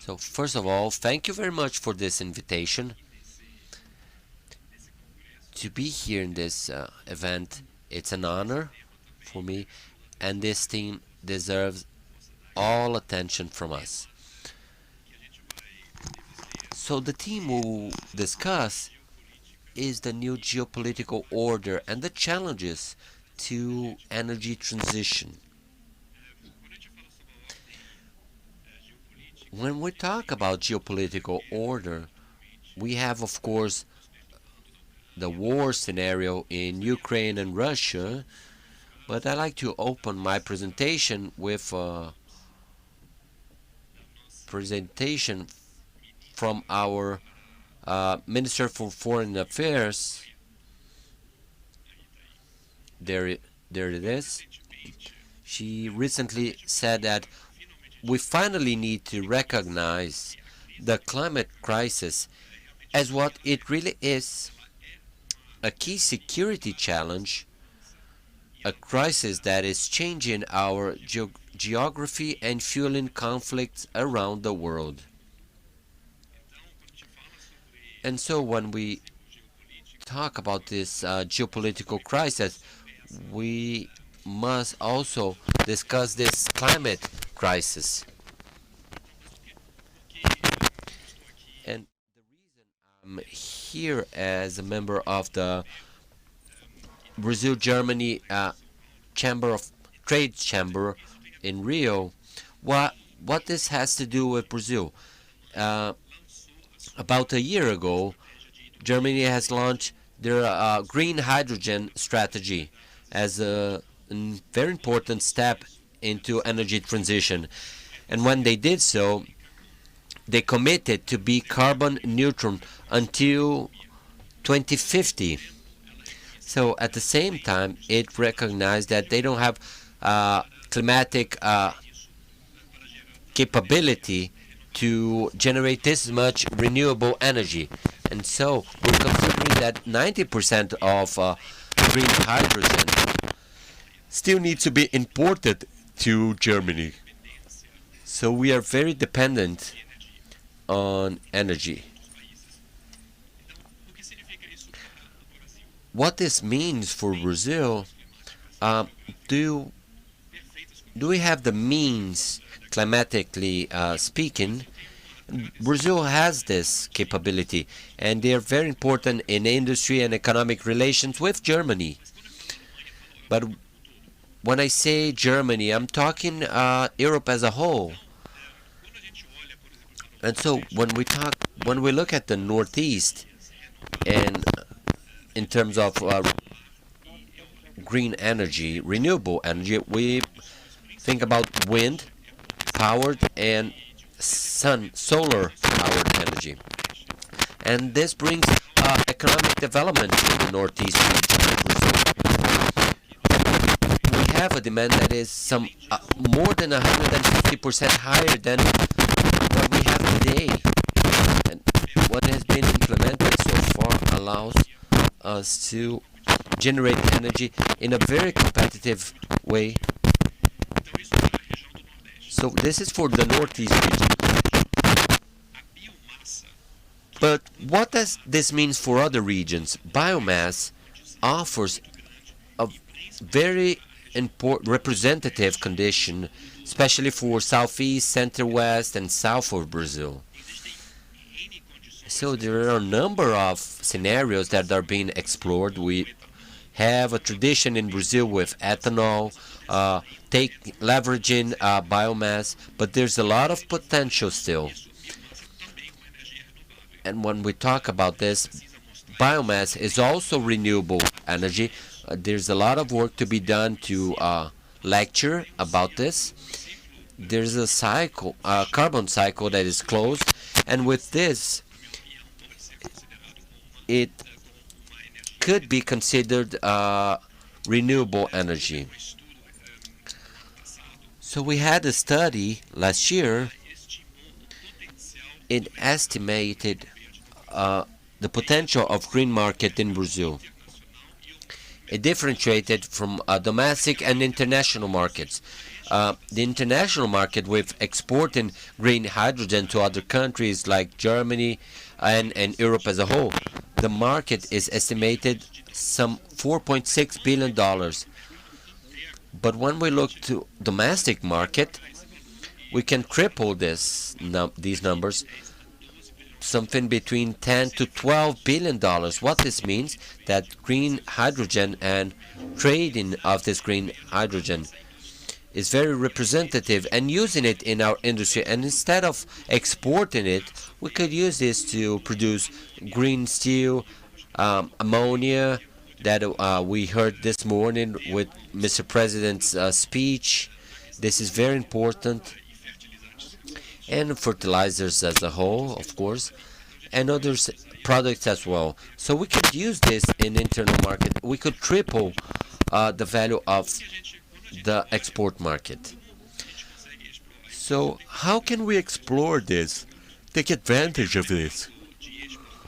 So first of all, thank you very much for this invitation to be here in this event. It's an honor for me, and this team deserves all attention from us. So the theme we'll discuss is the new geopolitical order and the challenges to energy transition. When we talk about geopolitical order, we have, of course, the war scenario in Ukraine and Russia, but I like to open my presentation with a presentation from our Minister for Foreign Affairs. There it is. She recently said that we finally need to recognize the climate crisis as what it really is, a key security challenge, a crisis that is changing our geography and fueling conflicts around the world. And so when we talk about this geopolitical crisis, we must also discuss this climate crisis. And the reason I'm here as a member of the Brazil-Germany Chamber of Trade Chamber in Rio, what this has to do with Brazil. About a year ago, Germany has launched their green hydrogen strategy as a very important step into energy transition. And when they did so, they committed to be carbon neutral until 2050. So at the same time, it recognized that they don't have climatic capability to generate this much renewable energy. And so we're considering that 90% of green hydrogen still needs to be imported to Germany. So we are very dependent on energy. What this means for Brazil, do we have the means, climatically speaking? Brazil has this capability, and they are very important in industry and economic relations with Germany. But when I say Germany, I'm talking Europe as a whole. And so when we look at the Northeast, and in terms of green energy, renewable energy, we think about wind powered and solar powered energy. And this brings economic development in the Northeast region of Brazil. We have a demand that is more than 150% higher than what we have today. And what has been implemented so far allows us to generate energy in a very competitive way. So this is for the Northeast region. But what does this mean for other regions? Biomass offers a very important representative condition, especially for Southeast, Center West, and South of Brazil. So there are a number of scenarios that are being explored. We have a tradition in Brazil with ethanol, leveraging biomass, but there's a lot of potential still. And when we talk about this, biomass is also renewable energy. There's a lot of work to be done to lecture about this. There's a cycle, a carbon cycle that is closed, and with this, it could be considered renewable energy. So we had a study last year. It estimated the potential of green market in Brazil. It differentiated from domestic and international markets. the international market with exporting green hydrogen to other countries like Germany and Europe as a whole. The market is estimated some $4.6 billion. But when we look to domestic market, we can triple these numbers, something between 10 to 12 billion dollars. What this means that green hydrogen and trading of this green hydrogen is very representative, and using it in our industry, and instead of exporting it, we could use this to produce green steel, ammonia that we heard this morning with Mr. President's speech. This is very important, and fertilizers as a whole, of course, and other products as well. So we could use this in internal market. We could triple the value of the export market. So how can we explore this, take advantage of this?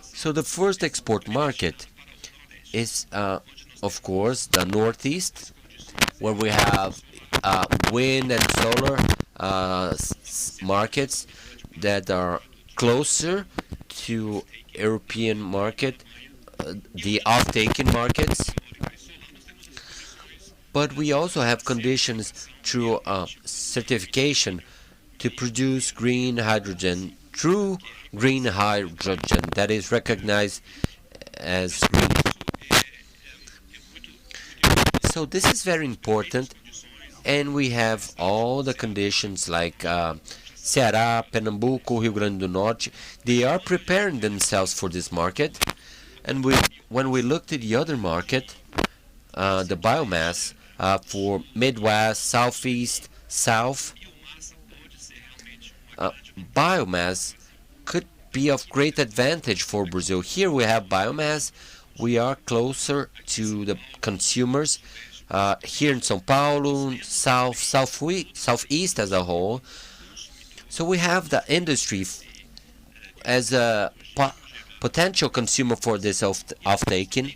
So the first export market is, of course, the Northeast, where we have wind and solar markets that are closer to European market, the off-taking markets. But we also have conditions through certification to produce green hydrogen, true green hydrogen that is recognized as green. So this is very important, and we have all the conditions like Ceará, Pernambuco, Rio Grande do Norte. They are preparing themselves for this market, and when we looked at the other market, the biomass for Midwest, Southeast, South, biomass could be of great advantage for Brazil. Here we have biomass. We are closer to the consumers. Here in São Paulo, Southeast as a whole. So we have the industry as a potential consumer for this off-taking.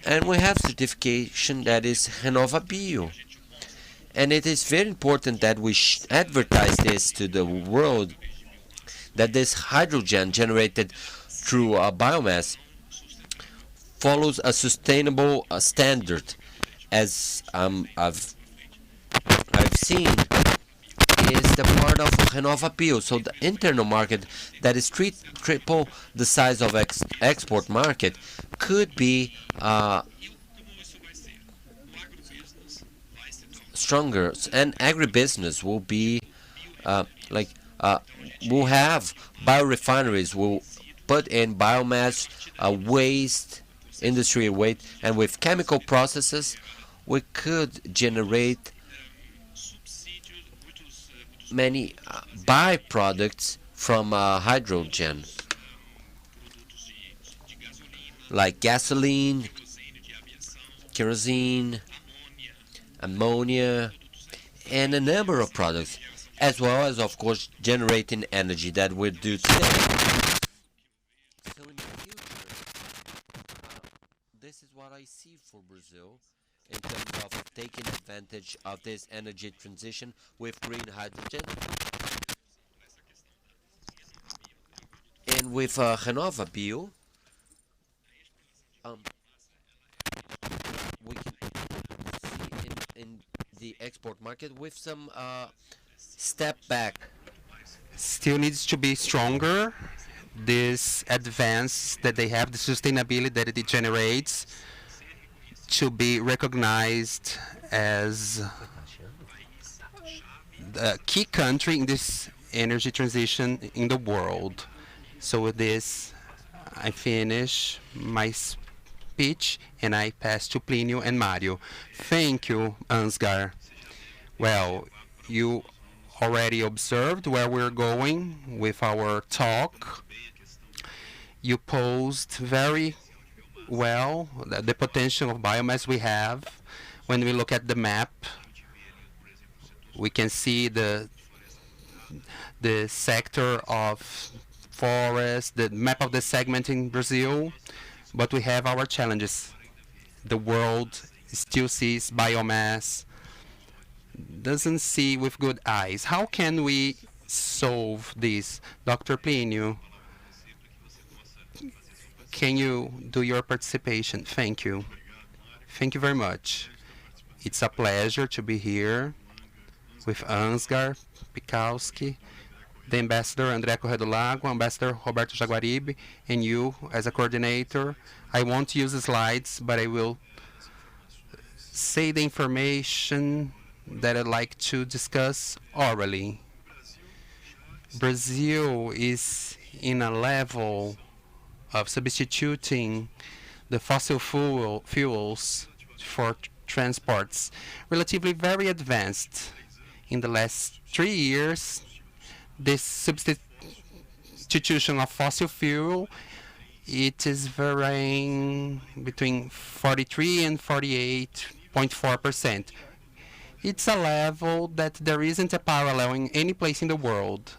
And we have certification that is RenovaBio. And it is very important that we advertise this to the world, that this hydrogen generated through biomass follows a sustainable standard, as I've seen, is the part of RenovaBio. So the internal market that is triple the size of export market could be stronger, and agribusiness will be we'll have biorefineries, will put in biomass, waste, industry waste, and with chemical processes we could generate many byproducts from hydrogen, like gasoline, kerosene, ammonia, and a number of products, as well as, of course, generating energy that we do today. So in the future, this is what I see for Brazil in terms of taking advantage of this energy transition with green hydrogen. And with RenovaBio, we can see in the export market with some step back. Still needs to be stronger. This advance that they have, the sustainability that it generates, to be recognized as the key country in this energy transition in the world. So with this, I finish my speech and I pass to Plinio and Mario. Thank you, Ansgar. Well, you already observed where we're going with our talk. You posed very well the potential of biomass we have. When we look at the map, we can see the sector of forest, the map of the segment in Brazil, but we have our challenges. The world still sees biomass doesn't see with good eyes. How can we solve this? Dr. Plinio, can you do your participation? Thank you. Thank you very much. It's a pleasure to be here with Ansgar, Pinkowski, the Ambassador André Correa do Lago, Ambassador Roberto Jaguaribe, and you as a coordinator. I won't use the slides, but I will say the information that I'd like to discuss orally. Brazil is in a level of substituting the fossil fuels for transports relatively very advanced. In the last 3 years, this substitution of fossil fuel, it is varying between 43 and 48.4%. It's a level that there isn't a parallel in any place in the world.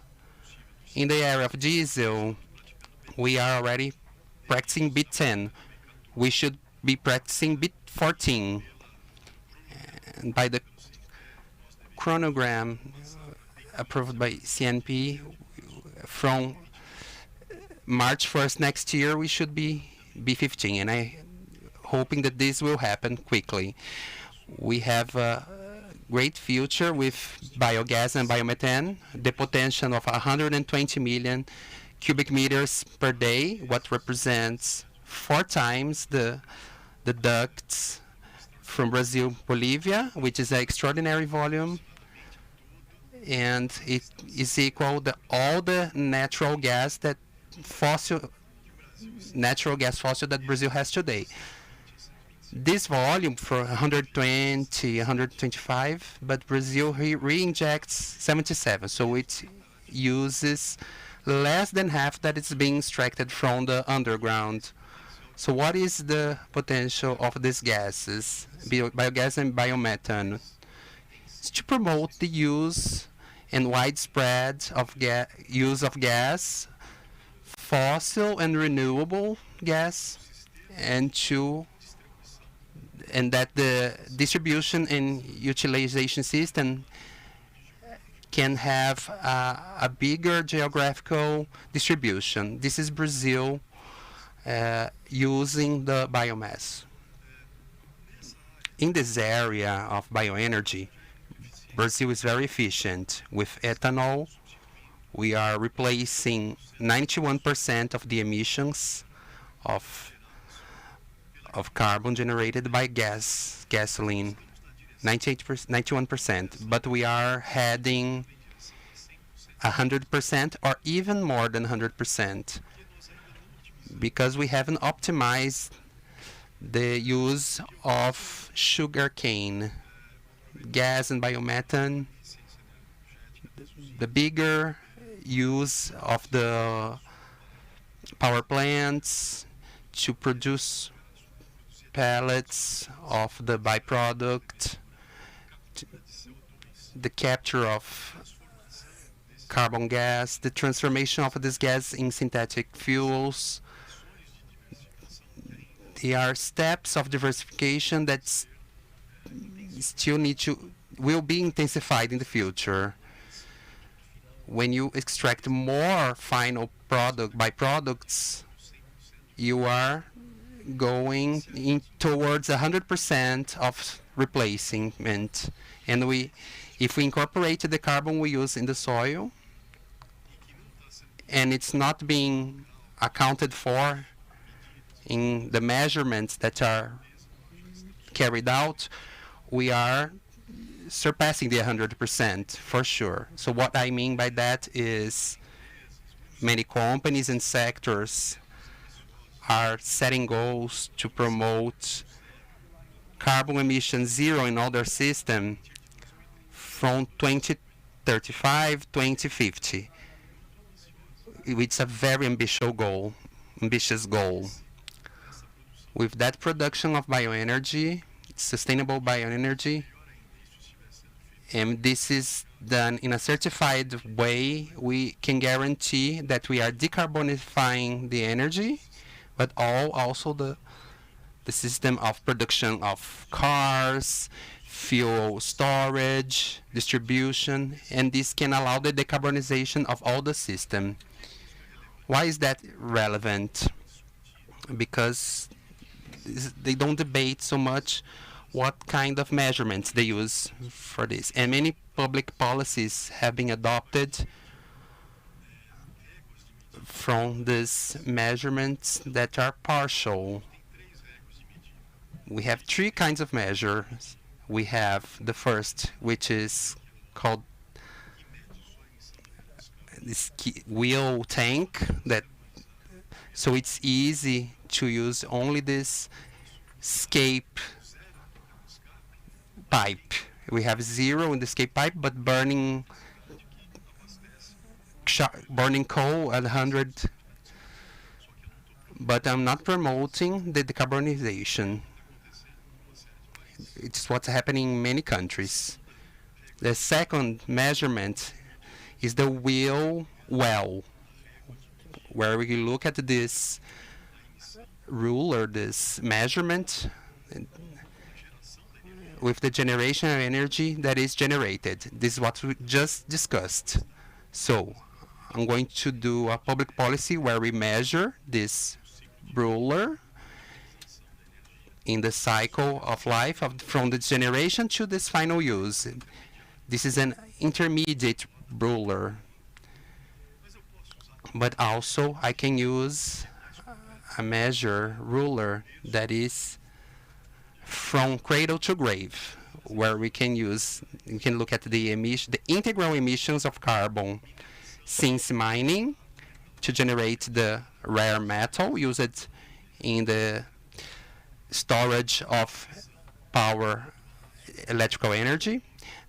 In the area of diesel, we are already practicing bit 10. We should be practicing bit 14. And by the chronogram approved by CNP, from March 1st next year, we should be B15, and I hoping that this will happen quickly. We have a great future with biogas and biomethane, the potential of 120 million cubic meters per day, what represents 4 times the ducts from Brazil, Bolivia, which is an extraordinary volume, and it is equal to all the natural gas that fossil that Brazil has today. This volume for 120, 125, but Brazil re-injects 77, so it uses less than half that is being extracted from the underground. So what is the potential of these gases, biogas and biomethane? It's to promote the use and widespread of use of gas, fossil and renewable gas, and that the distribution and utilization system can have a bigger geographical distribution. This is Brazil using the biomass. In this area of bioenergy, Brazil is very efficient. With ethanol, we are replacing 91% of the emissions of carbon generated by gasoline, 91%, but we are heading 100% or even more than 100% because we haven't optimized the use of sugarcane, gas and biomethane, the bigger use of the power plants to produce pellets of the byproduct, the capture of carbon gas, the transformation of this gas in synthetic fuels. There are steps of diversification that still will be intensified in the future. When you extract more final byproducts, you are going towards 100% of replacement. And if we incorporate the carbon we use in the soil, and it's not being accounted for in the measurements that are carried out, we are surpassing the 100% for sure. So what I mean by that is many companies and sectors are setting goals to promote carbon emission zero in all their system from 2035, 2050. It's a very ambitious goal. With that production of bioenergy, sustainable bioenergy, and this is done in a certified way, we can guarantee that we are decarbonifying the energy, but also the system of production of cars, fuel storage, distribution, and this can allow the decarbonization of all the system. Why is that relevant? Because they don't debate so much what kind of measurements they use for this. And many public policies have been adopted from these measurements that are partial. We have three kinds of measures. We have the first, which is called this wheel tank, that so it's easy to use only this escape pipe. We have zero in the escape pipe, but burning coal at 100. But I'm not promoting the decarbonization. It's what's happening in many countries. The second measurement is the wheel well, where we look at this ruler, this measurement, with the generation of energy that is generated. This is what we just discussed. So I'm going to do a public policy where we measure this ruler in the cycle of life from the generation to this final use. This is an intermediate ruler. But also I can use a measure ruler that is from cradle to grave, where we can look at the integral emissions of carbon since mining to generate the rare metal used in the storage of power, electrical energy,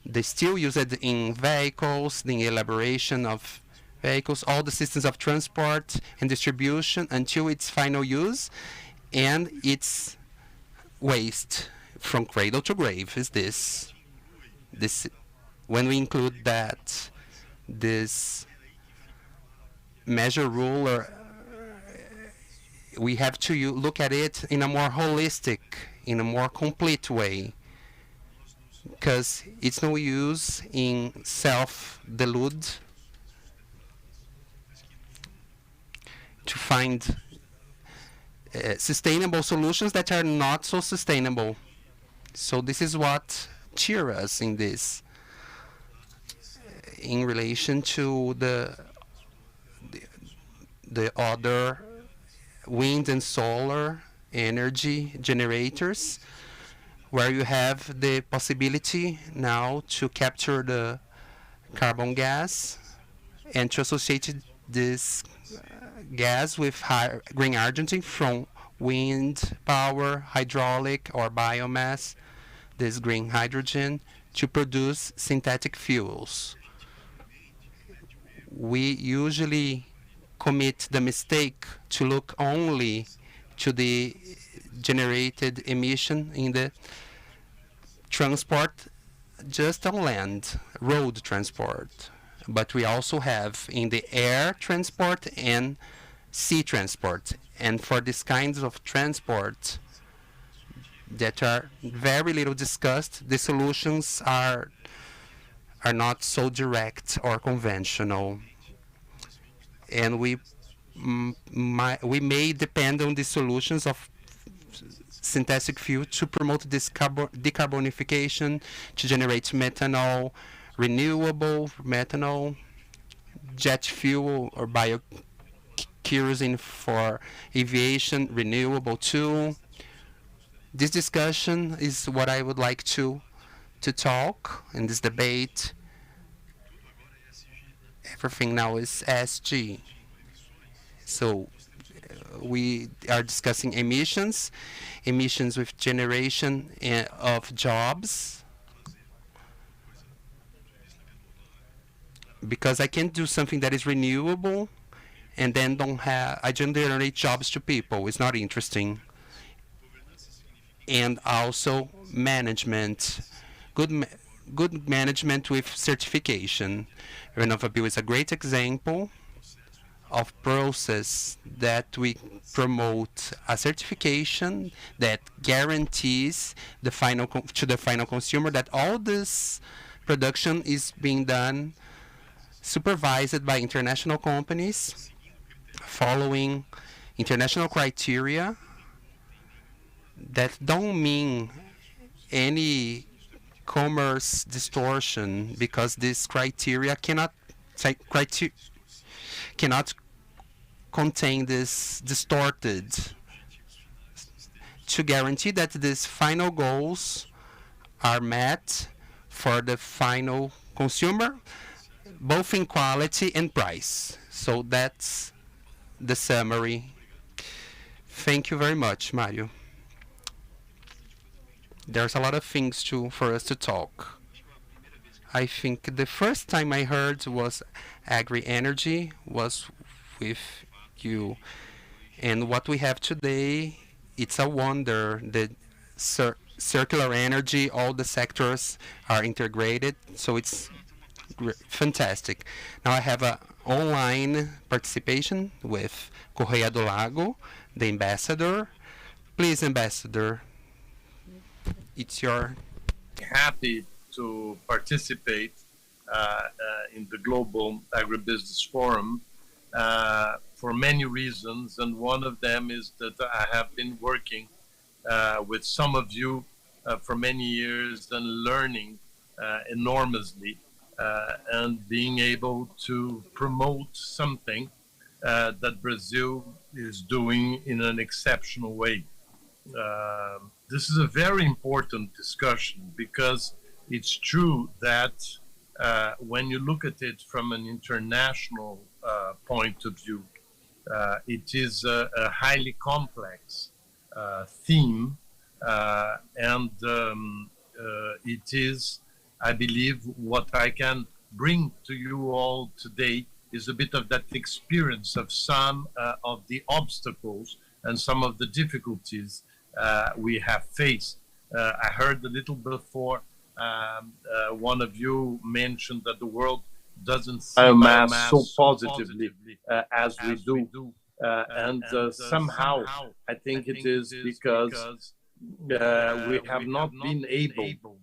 the steel used in vehicles, the elaboration of vehicles, all the systems of transport and distribution until its final use, and its waste from cradle to grave is this. When we include that, this measure ruler, we have to look at it in a more holistic, in a more complete way, because it's no use in self-delude to find sustainable solutions that are not so sustainable. So this is what cheers us in this, in relation to the other wind and solar energy generators, where you have the possibility now to capture the carbon gas and to associate this gas with green hydrogen from wind power, hydraulic, or biomass, this green hydrogen, to produce synthetic fuels. We usually commit the mistake to look only to the generated emission in the transport just on land, road transport. But we also have in the air transport and sea transport. And for these kinds of transport that are very little discussed, the solutions are not so direct or conventional. And we may depend on the solutions of synthetic fuel to promote this decarbonification, to generate methanol, renewable methanol, jet fuel or biokerosene for aviation, renewable too. This discussion is what I would like to talk in this debate. Everything now is SG. So we are discussing emissions with generation of jobs, because I can't do something that is renewable and then I don't generate jobs to people. It's not interesting. And also management, good management with certification. Renova is a great example of process that we promote a certification that guarantees the to the final consumer that all this production is being done supervised by international companies following international criteria that don't mean any commerce distortion because this criteria cannot contain this distorted to guarantee that these final goals are met for the final consumer, both in quality and price. So that's the summary. Thank you very much, Mario. There's a lot of things for us to talk. I think the first time I heard was agri-energy was with you. And what we have today, it's a wonder. The circular energy, all the sectors are integrated, so it's fantastic. Now I have an online participation with Correa do Lago, the ambassador. Please, ambassador, it's your... Happy to participate in the Global Agribusiness Forum for many reasons, and one of them is that I have been working with some of you for many years and learning enormously and being able to promote something that Brazil is doing in an exceptional way. This is a very important discussion because it's true that when you look at it from an international point of view, it is a highly complex theme, and it is, I believe, what I can bring to you all today is a bit of that experience of some of the obstacles and some of the difficulties we have faced. I heard a little before, one of you mentioned that the world doesn't see biomass so positively as we do. And somehow I think it is because we have not been able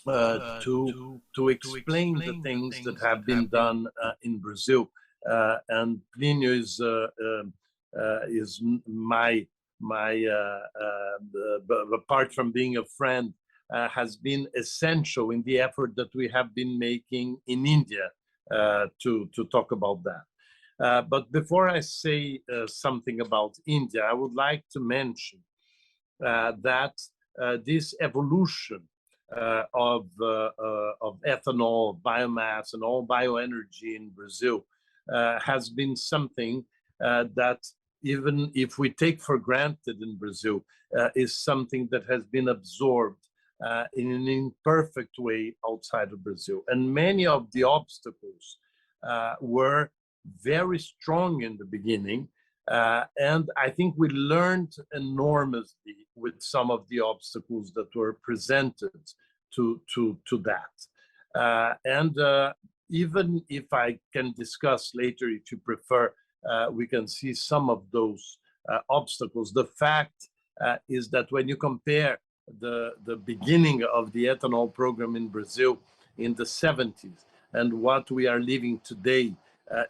to explain the things that have been done in Brazil. And Plinio is my apart from being a friend, has been essential in the effort that we have been making in India to talk about that. But before I say something about India, I would like to mention that this evolution of ethanol, biomass, and all bioenergy in Brazil has been something that, even if we take for granted in Brazil, is something that has been absorbed in an imperfect way outside of Brazil. And many of the obstacles were very strong in the beginning. And I think we learned enormously with some of the obstacles that were presented to that. And even if I can discuss later, if you prefer, we can see some of those obstacles. The fact is that when you compare the beginning of the ethanol program in Brazil in the 70s and what we are living today,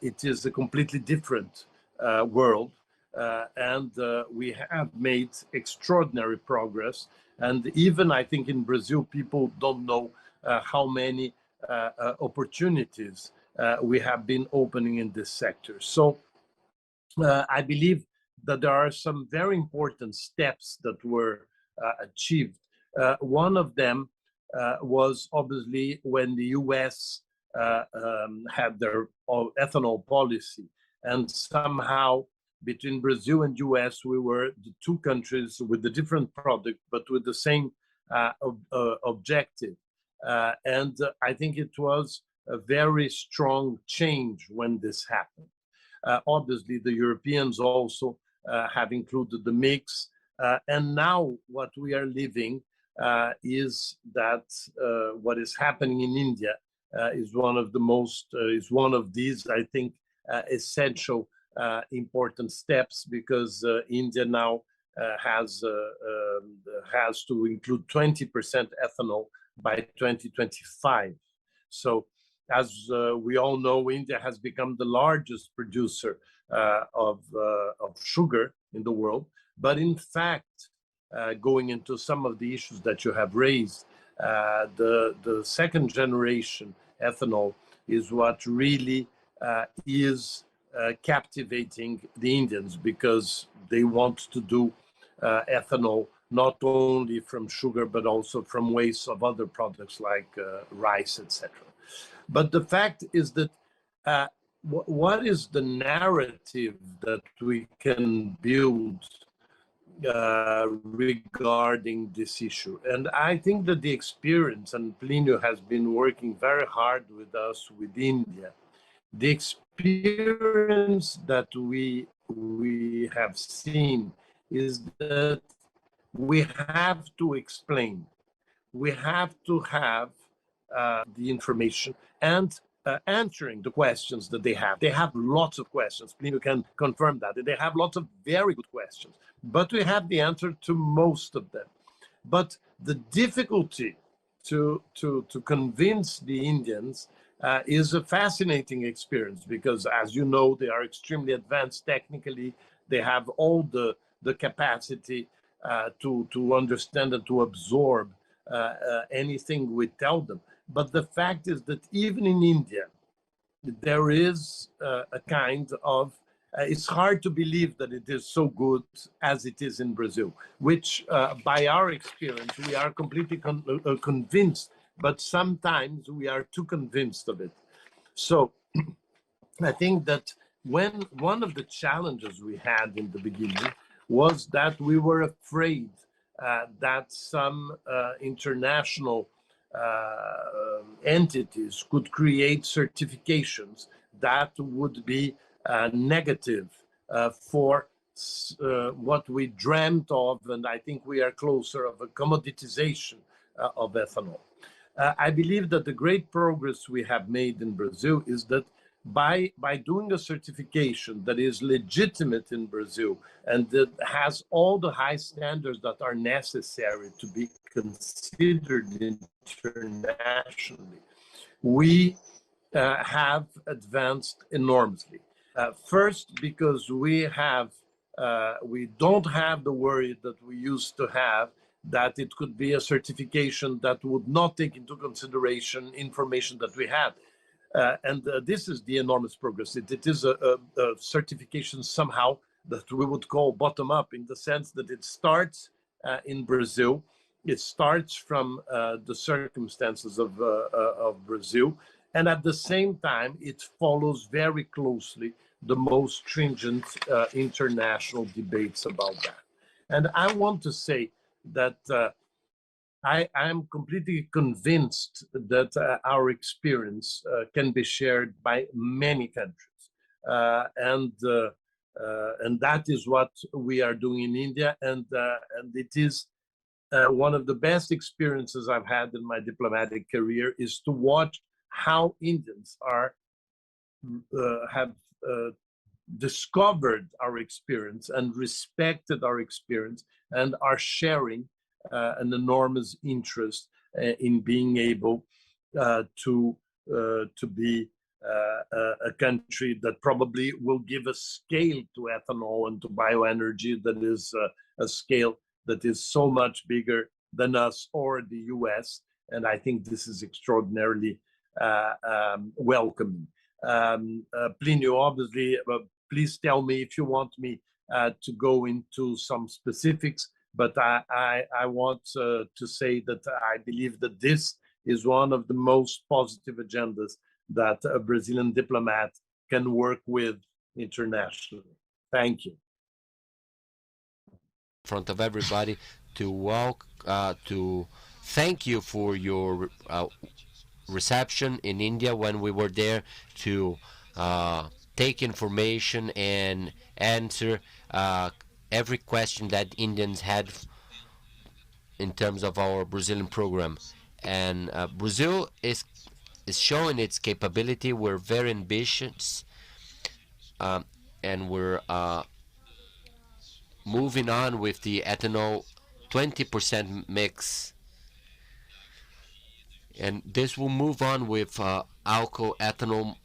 it is a completely different world. And we have made extraordinary progress. And even I think in Brazil, people don't know how many opportunities we have been opening in this sector. So I believe that there are some very important steps that were achieved. One of them was obviously when the US had their ethanol policy, and somehow between Brazil and US, we were the two countries with the different product, but with the same objective. And I think it was a very strong change when this happened. Obviously, the Europeans also have included the mix. And now what we are living is that what is happening in India is one of the most, is one of these, I think, essential important steps, because India now has to include 20% ethanol by 2025. So, as we all know, India has become the largest producer of sugar in the world. But in fact, going into some of the issues that you have raised, the second generation ethanol is what really is captivating the Indians, because they want to do ethanol not only from sugar but also from waste of other products like rice, etc. But the fact is that what is the narrative that we can build regarding this issue? And I think that the experience, and Plinio has been working very hard with us with India, the experience that we have seen is that we have to explain, we have to have the information and answering the questions that they have. They have lots of questions. Plinio can confirm that. They have lots of very good questions, but we have the answer to most of them. But the difficulty to convince the Indians is a fascinating experience, because, as you know, they are extremely advanced technically. They have all the capacity to understand and to absorb anything we tell them. But the fact is that even in India, there is a kind of, it's hard to believe that it is so good as it is in Brazil, which by our experience, we are completely convinced, but sometimes we are too convinced of it. So I think that one of the challenges we had in the beginning was that we were afraid that some international entities could create certifications that would be negative for what we dreamt of, and I think we are closer of a commoditization of ethanol. I believe that the great progress we have made in Brazil is that by doing a certification that is legitimate in Brazil and that has all the high standards that are necessary to be considered internationally, we have advanced enormously. First, because we don't have the worry that we used to have, that it could be a certification that would not take into consideration information that we had. And this is the enormous progress. It is a certification somehow that we would call bottom-up, in the sense that it starts in Brazil. It starts from the circumstances of Brazil, and at the same time, it follows very closely the most stringent international debates about that. And I want to say that I am completely convinced that our experience can be shared by many countries. And that is what we are doing in India. And it is one of the best experiences I've had in my diplomatic career, is to watch how Indians have discovered our experience and respected our experience, and are sharing an enormous interest in being able to be a country that probably will give a scale to ethanol and to bioenergy that is a scale that is so much bigger than us or the US. And I think this is extraordinarily welcoming. Plinio, obviously, please tell me if you want me to go into some specifics, but I want to say that I believe that this is one of the most positive agendas that a Brazilian diplomat can work with internationally. Thank you. In front of everybody, to thank you for your reception in India when we were there, to take information and answer every question that Indians had in terms of our Brazilian program. And Brazil is showing its capability. We're very ambitious, and we're moving on with the ethanol 20% mix, and this will move on with alcohol, ethanol,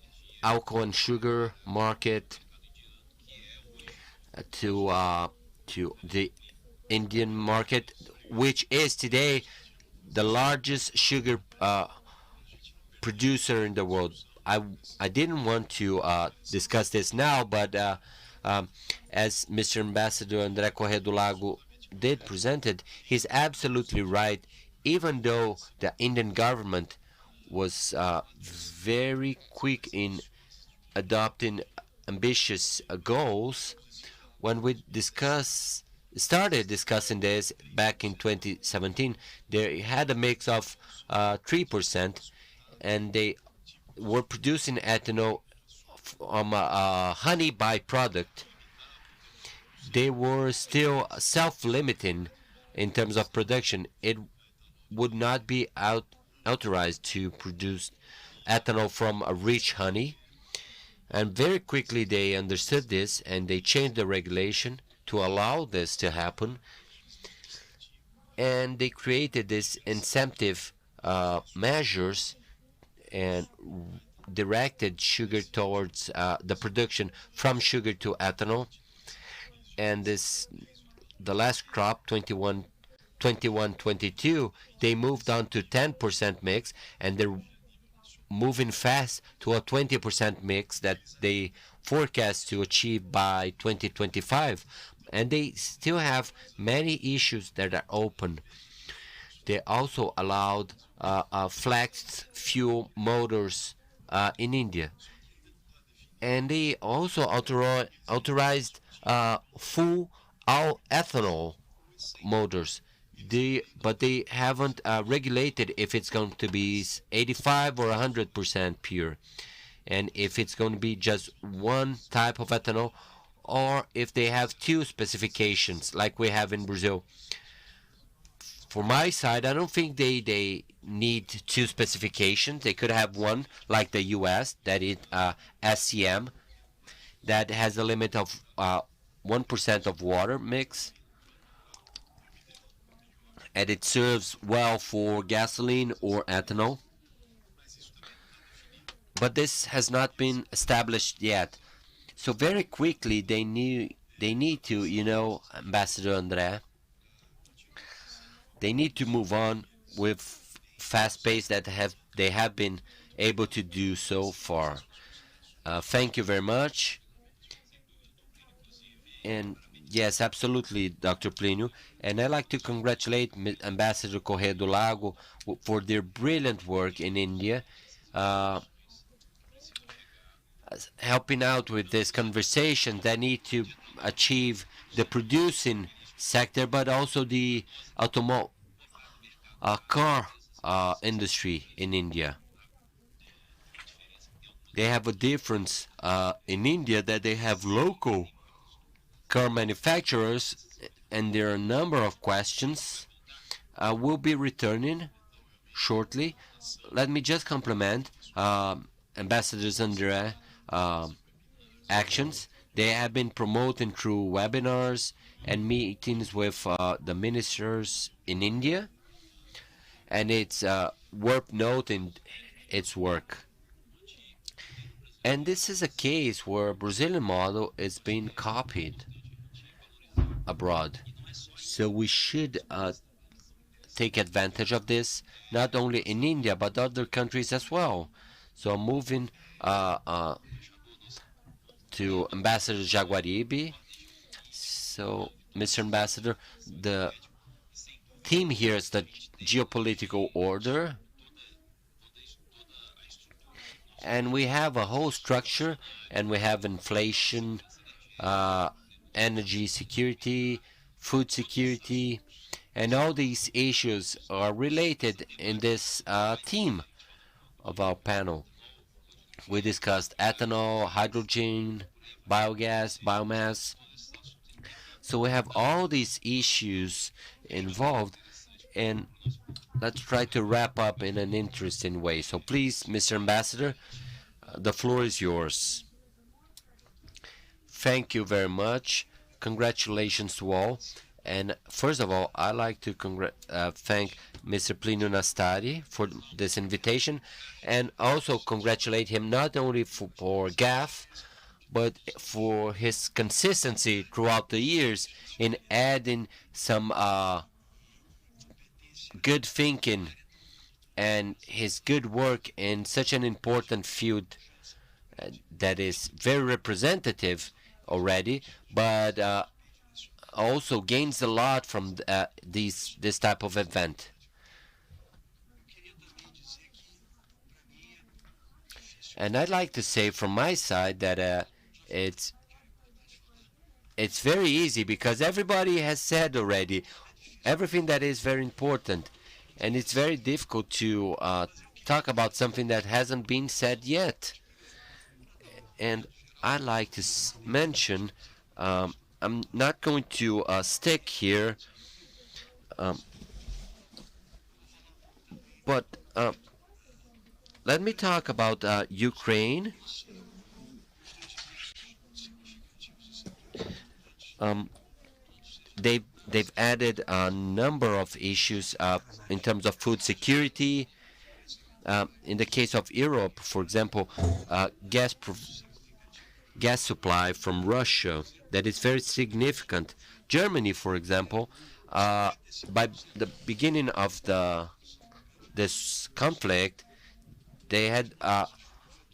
alcohol and sugar market to the Indian market, which is today the largest sugar producer in the world. I didn't want to discuss this now, but as Mr. Ambassador André Correa do Lago did presented, he's absolutely right. Even though the Indian government was very quick in adopting ambitious goals, when we started discussing this back in 2017, they had a mix of 3%, and they were producing ethanol from a honey byproduct. They were still self-limiting in terms of production. It would not be authorized to produce ethanol from a rich honey. And very quickly they understood this, and they changed the regulation to allow this to happen. And they created this incentive measures and directed sugar towards the production from sugar to ethanol. And the last crop, 21-22, they moved on to 10% mix, and they're moving fast to a 20% mix that they forecast to achieve by 2025. And they still have many issues that are open. They also allowed flex fuel motors in India. And they also authorized full all ethanol motors. But they haven't regulated if it's going to be 85 or 100% pure, and if it's going to be just one type of ethanol, or if they have two specifications like we have in Brazil. For my side, I don't think they need two specifications. They could have one like the U.S. that is SCM, that has a limit of 1% of water mix, and it serves well for gasoline or ethanol. But this has not been established yet. So very quickly they need to, Ambassador André, they need to move on with fast pace that they have been able to do so far. Thank you very much. And yes, absolutely, Dr. Plinio. And I'd like to congratulate Ambassador Correa do Lago for their brilliant work in India, helping out with this conversation that need to achieve the producing sector, but also the car industry in India. They have a difference in India that they have local car manufacturers, and there are a number of questions. We'll be returning shortly. Let me just compliment Ambassadors André actions. They have been promoting through webinars and meetings with the ministers in India, and it's worth noting its work. And this is a case where a Brazilian model is being copied abroad. So we should take advantage of this, not only in India, but other countries as well. So moving to Ambassador Jaguaribe. So, Mr. Ambassador, the theme here is the geopolitical order. And we have a whole structure, and we have inflation, energy security, food security, and all these issues are related in this theme of our panel. We discussed ethanol, hydrogen, biogas, biomass. So we have all these issues involved, and let's try to wrap up in an interesting way. So please, Mr. Ambassador, the floor is yours. Thank you very much. Congratulations to all. And first of all, I'd like to thank Mr. Plinio Nastari for this invitation, and also congratulate him not only for GAF, but for his consistency throughout the years in adding some good thinking and his good work in such an important field that is very representative already, but also gains a lot from this type of event. And I'd like to say from my side that it's very easy because everybody has said already everything that is very important, and it's very difficult to talk about something that hasn't been said yet. And I'd like to mention, I'm not going to stick here, but let me talk about Ukraine. They've added a number of issues in terms of food security. In the case of Europe, for example, gas supply from Russia that is very significant. Germany, for example, by the beginning of this conflict, they had a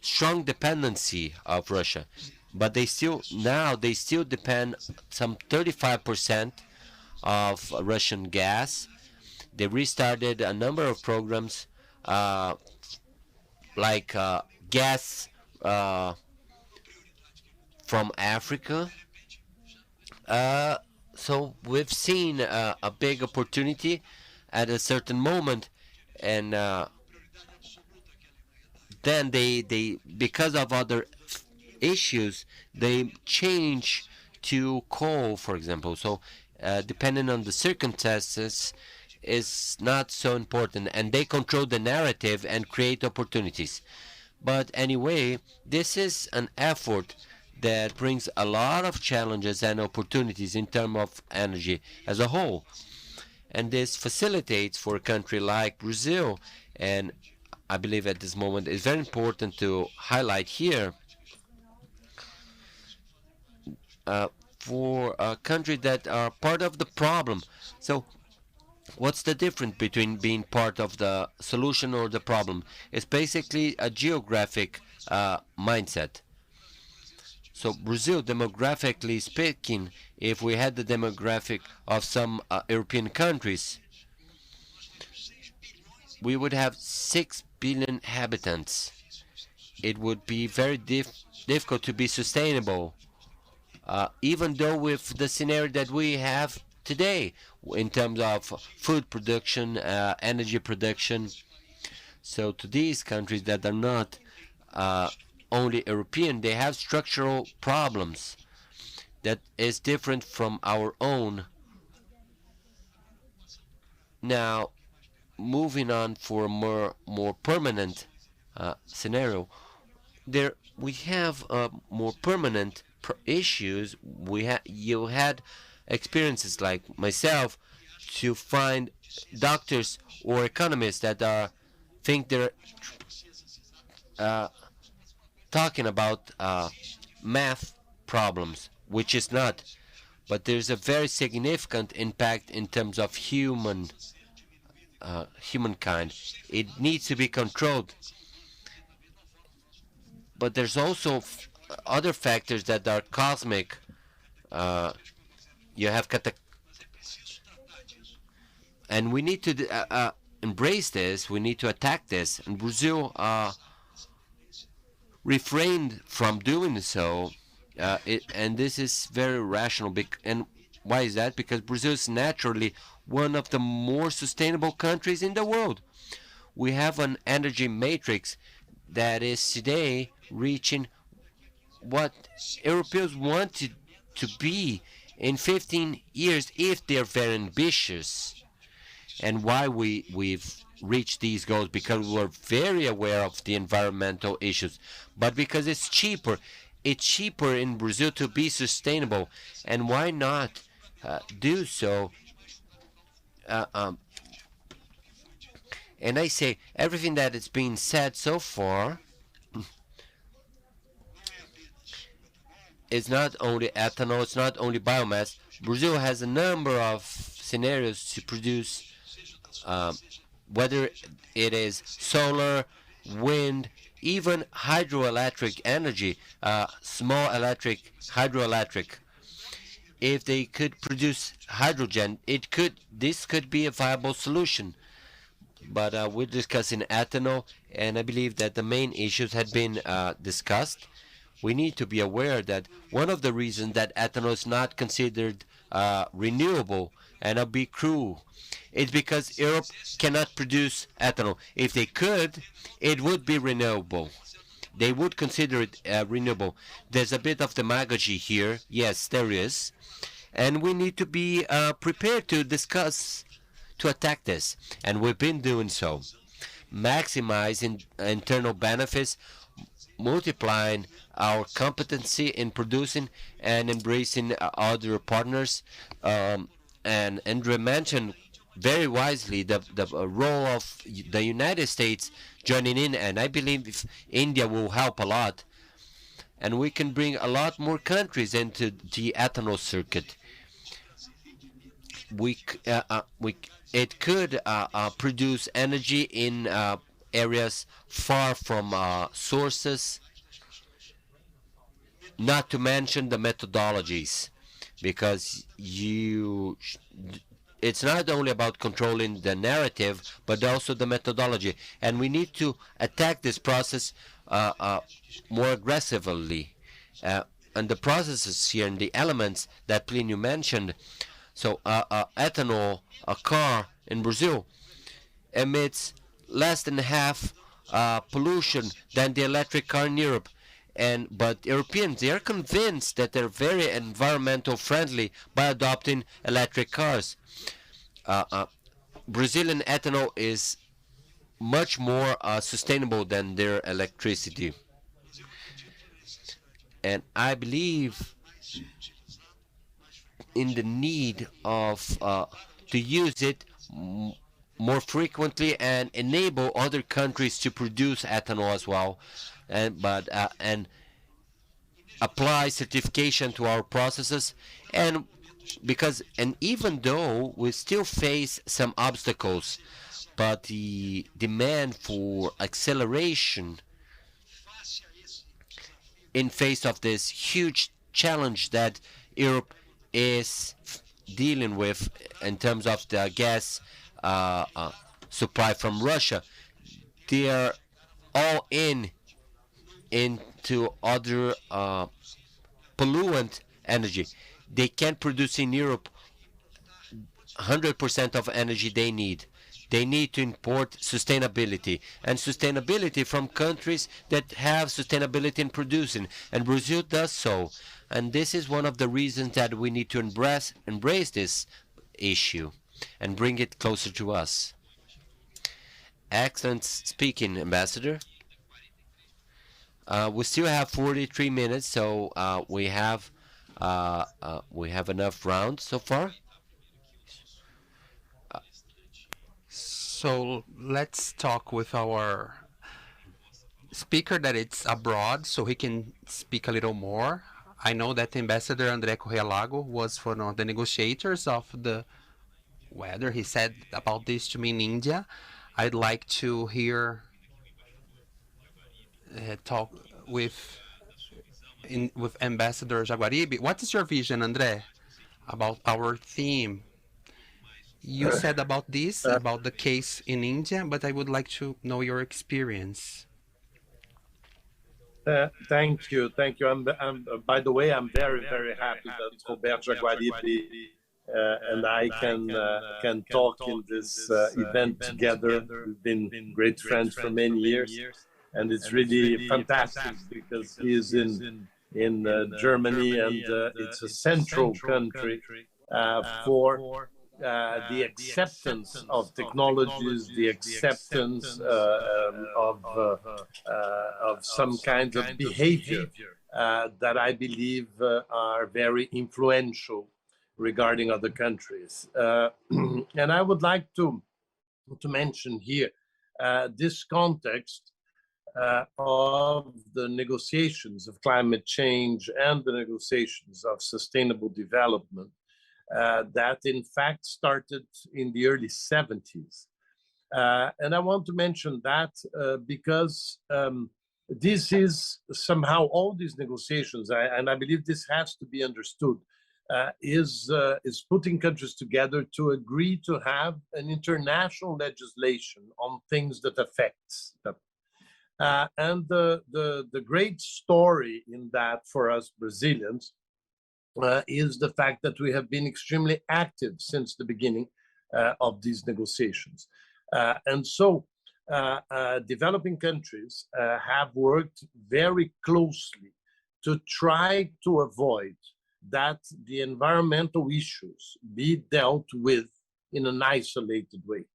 strong dependency of Russia, but they still depend some 35% of Russian gas. They restarted a number of programs like gas from Africa. So we've seen a big opportunity at a certain moment, and then they because of other issues they change to coal, for example. So depending on the circumstances is not so important, and they control the narrative and create opportunities. But anyway, this is an effort that brings a lot of challenges and opportunities in terms of energy as a whole. And this facilitates for a country like Brazil, and I believe at this moment it's very important to highlight here for countries that are part of the problem. So what's the difference between being part of the solution or the problem? It's basically a geographic mindset. So Brazil, demographically speaking, if we had the demographic of some European countries, we would have 6 billion inhabitants. It would be very difficult to be sustainable, even though with the scenario that we have today in terms of food production, energy production. So to these countries that are not only European, they have structural problems that is different from our own. Now, moving on for a more permanent scenario, there we have more permanent issues. You had experiences like myself to find doctors or economists that think they're talking about math problems, which is not. But there's a very significant impact in terms of humankind. It needs to be controlled. But there's also other factors that are cosmic. You have and we need to embrace this. We need to attack this. And Brazil refrained from doing so, and this is very rational. And why is that? Because Brazil is naturally one of the more sustainable countries in the world. We have an energy matrix that is today reaching what Europeans want to be in 15 years if they're very ambitious. And why we've reached these goals? Because we're very aware of the environmental issues, but because it's cheaper. it's cheaper in Brazil to be sustainable, and why not do so? Uh, um, and I say everything that is being said so far is not only ethanol, it's not only biomass. Brazil has a number of scenarios to produce, whether it is solar, wind, even hydroelectric energy, small electric, hydroelectric. If they could produce hydrogen, this could be a viable solution. But we're discussing ethanol, and I believe that the main issues had been discussed. We need to be aware that one of the reasons that ethanol is not considered renewable, and I'll be cruel, is because Europe cannot produce ethanol. If they could, it would be renewable. They would consider it renewable. There's a bit of demagogy here. Yes, there is. And we need to be prepared to discuss, to attack this. And we've been doing so. Maximizing internal benefits, multiplying our competency in producing and embracing other partners. And André mentioned very wisely the role of the United States joining in, and I believe if India will help a lot, and we can bring a lot more countries into the ethanol circuit. It could produce energy in areas far from sources, not to mention the methodologies, because it's not only about controlling the narrative, but also the methodology. And we need to attack this process more aggressively. And the processes here and the elements that Plinio mentioned. So ethanol, a car in Brazil, emits less than half pollution than the electric car in Europe. But Europeans, they are convinced that they're very environmental friendly by adopting electric cars. Brazilian ethanol is much more sustainable than their electricity. And I believe in the need of to use it more frequently and enable other countries to produce ethanol as well, and apply certification to our processes. And even though we still face some obstacles, but the demand for acceleration in face of this huge challenge that Europe is dealing with in terms of the gas supply from Russia, they are all into other pollutant energy. They can't produce in Europe 100% of energy they need. They need to import sustainability, and sustainability from countries that have sustainability in producing, and Brazil does so. And this is one of the reasons that we need to embrace this issue and bring it closer to us. Excellent speaking, Ambassador. We still have 43 minutes, so we have enough rounds so far. So let's talk with our speaker that it's abroad, so he can speak a little more. I know that Ambassador André Correa Lago was one of the negotiators of the weather. He said about this to me in India. I'd like to hear talk with Ambassador Jaguaribe. What is your vision, André, about our theme? You said about this, about the case in India, but I would like to know your experience. Thank you. By the way, I'm very, very happy that Roberto Jaguaribe and I can talk in this event together. We've been great friends for many years, and it's really fantastic because he is in Germany, and it's a central country for the acceptance of technologies, the acceptance of some kind of behavior that I believe are very influential regarding other countries. And I would like to mention here this context of the negotiations of climate change and the negotiations of sustainable development that in fact started in the early 70s. And I want to mention that because this is somehow all these negotiations, and I believe this has to be understood, is putting countries together to agree to have an international legislation on things that affects them. And the great story in that for us Brazilians is the fact that we have been extremely active since the beginning of these negotiations. And so developing countries have worked very closely to try to avoid that the environmental issues be dealt with in an isolated way.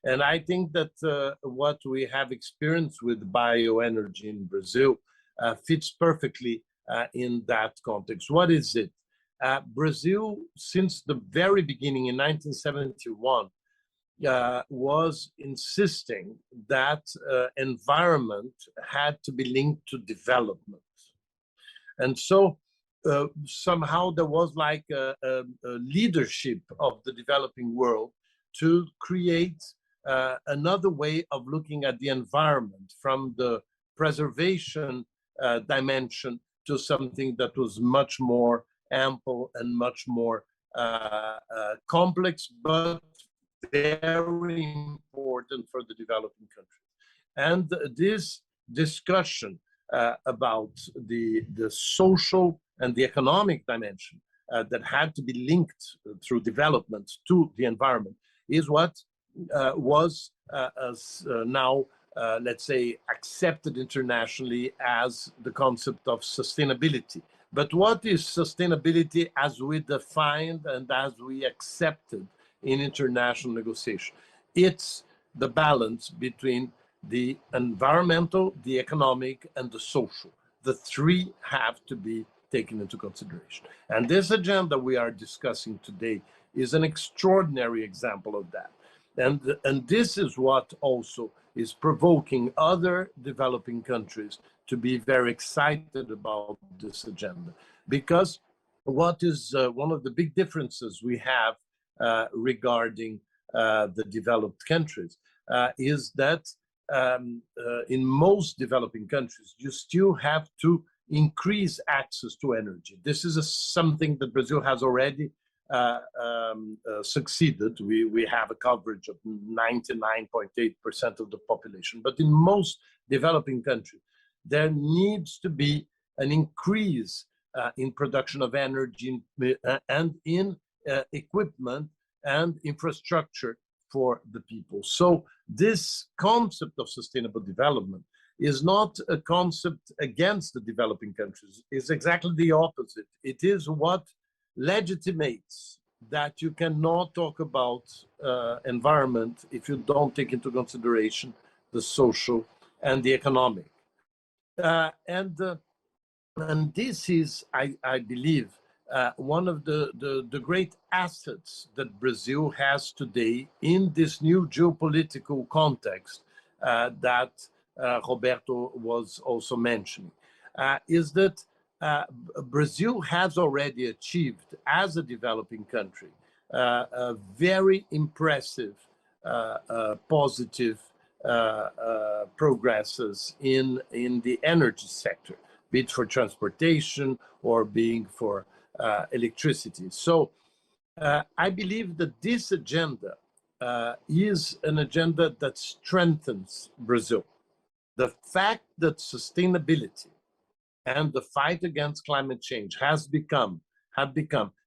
And I think that what we have experienced with bioenergy in Brazil fits perfectly in that context. What is it? Brazil, since the very beginning in 1971, was insisting that environment had to be linked to development. And so somehow there was like a leadership of the developing world to create another way of looking at the environment from the preservation dimension to something that was much more ample and much more complex, but very important for the developing countries. And this discussion about the social and the economic dimension that had to be linked through development to the environment is what was now, let's say, accepted internationally as the concept of sustainability. But what is sustainability as we defined and as we accepted in international negotiation? It's the balance between the environmental, the economic, and the social. The three have to be taken into consideration. And this agenda we are discussing today is an extraordinary example of that. And this is what also is provoking other developing countries to be very excited about this agenda. Because what is one of the big differences we have regarding the developed countries is that in most developing countries, you still have to increase access to energy. This is something that Brazil has already succeeded. We have a coverage of 99.8% of the population. But in most developing countries, there needs to be an increase in production of energy and in equipment and infrastructure for the people. So this concept of sustainable development is not a concept against the developing countries. It's exactly the opposite. It is what legitimates that you cannot talk about environment if you don't take into consideration the social and the economic. And this is, I believe, one of the great assets that Brazil has today in this new geopolitical context that Roberto was also mentioning, is that Brazil has already achieved, as a developing country, very impressive, positive progresses in the energy sector, be it for transportation or being for electricity. So I believe that this agenda is an agenda that strengthens Brazil. The fact that sustainability and the fight against climate change have become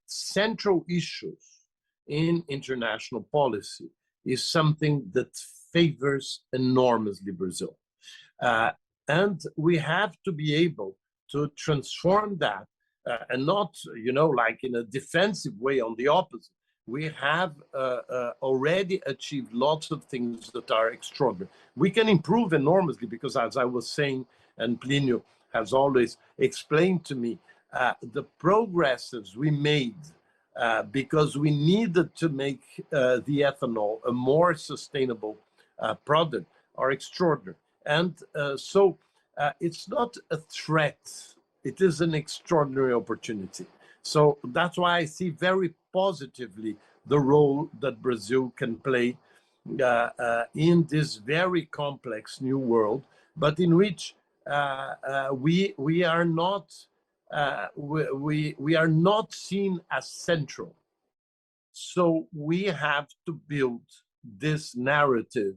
central issues in international policy is something that favors enormously Brazil. And we have to be able to transform that and not, like in a defensive way, on the opposite. We have already achieved lots of things that are extraordinary. We can improve enormously because, as I was saying, and Plinio has always explained to me, the progresses we made because we needed to make the ethanol a more sustainable product are extraordinary. And so it's not a threat, it is an extraordinary opportunity. So that's why I see very positively the role that Brazil can play in this very complex new world, but in which we are not we are not seen as central. So we have to build this narrative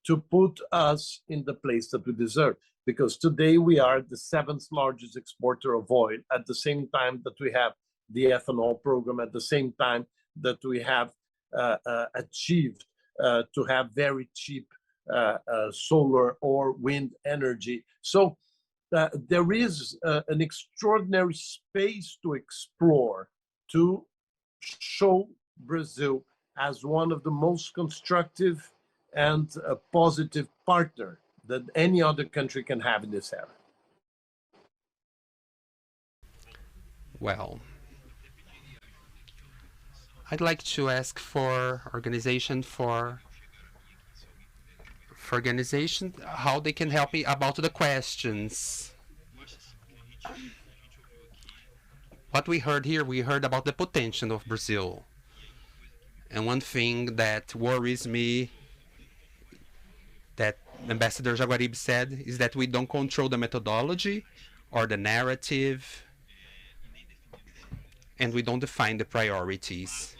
to put us in the place that we deserve. Because today we are the 7th largest exporter of oil, at the same time that we have the ethanol program, at the same time that we have achieved to have very cheap solar or wind energy. So there is an extraordinary space to explore to show Brazil as one of the most constructive and a positive partner that any other country can have in this era. Well, I'd like to ask for organization how they can help me about the questions. What we heard here, we heard about the potential of Brazil. And one thing that worries me, that Ambassador Jaguaribe said, is that we don't control the methodology or the narrative, and we don't define the priorities.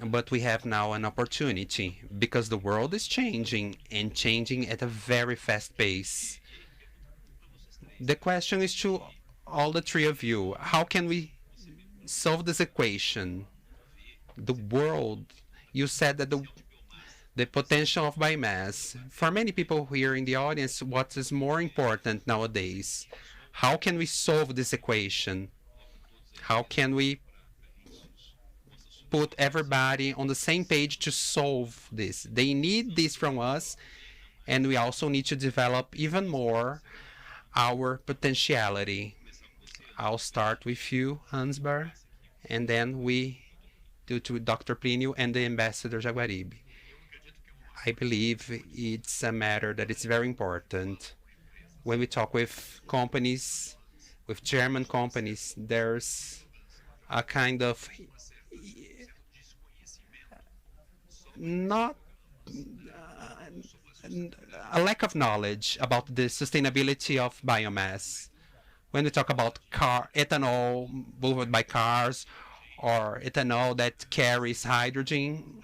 But we have now an opportunity, because the world is changing, and changing at a very fast pace. The question is to all the three of you, how can we solve this equation? The world, you said that the potential of biomass. For many people here in the audience, what is more important nowadays? How can we solve this equation? How can we put everybody on the same page to solve this? They need this from us, and we also need to develop even more our potentiality. I'll start with you, Ansgar, and then we do to Dr. Plinio and the Ambassador Jaguaribe. I believe it's a matter that is very important. When we talk with companies, with German companies, there's a kind of not a lack of knowledge about the sustainability of biomass. When we talk about ethanol moved by cars, or ethanol that carries hydrogen,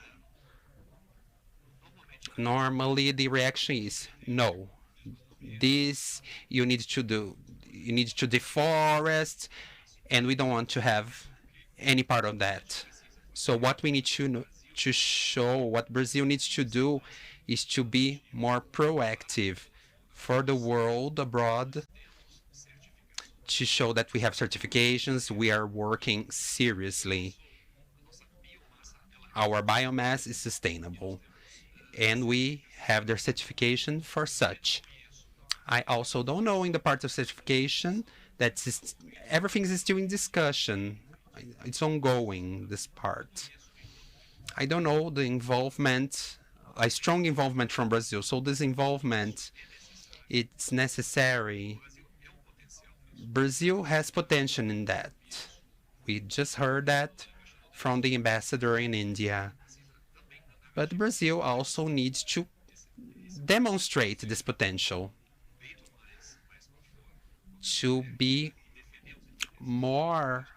normally the reaction is no. This you need to do. You need to deforest, and we don't want to have any part of that. So what we need to show, what Brazil needs to do, is to be more proactive for the world abroad, to show that we have certifications, we are working seriously. Our biomass is sustainable, and we have their certification for such. I also don't know in the part of certification that everything is still in discussion. It's ongoing, this part. I don't know the involvement, a strong involvement from Brazil. So this involvement, it's necessary. Brazil has potential in that. We just heard that from the ambassador in India. But Brazil also needs to demonstrate this potential, to be more,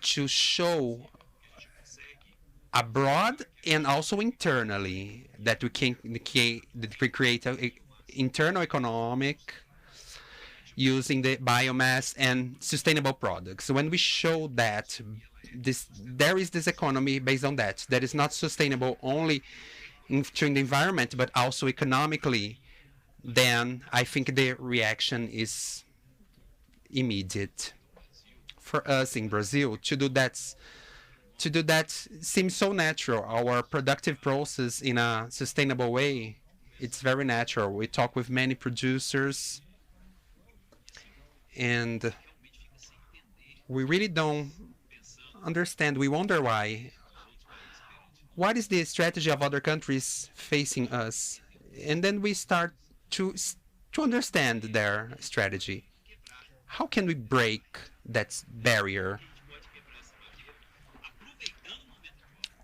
to show abroad and also internally that we can create an internal economic using the biomass and sustainable products. When we show that there is this economy based on that is not sustainable only to the environment but also economically, then I think the reaction is immediate. For us in Brazil, to do that seems so natural. Our productive process in a sustainable way, It's very natural. We talk with many producers, and we really don't understand. We wonder why. What is the strategy of other countries facing us? And then we start to understand their strategy. How can we break that barrier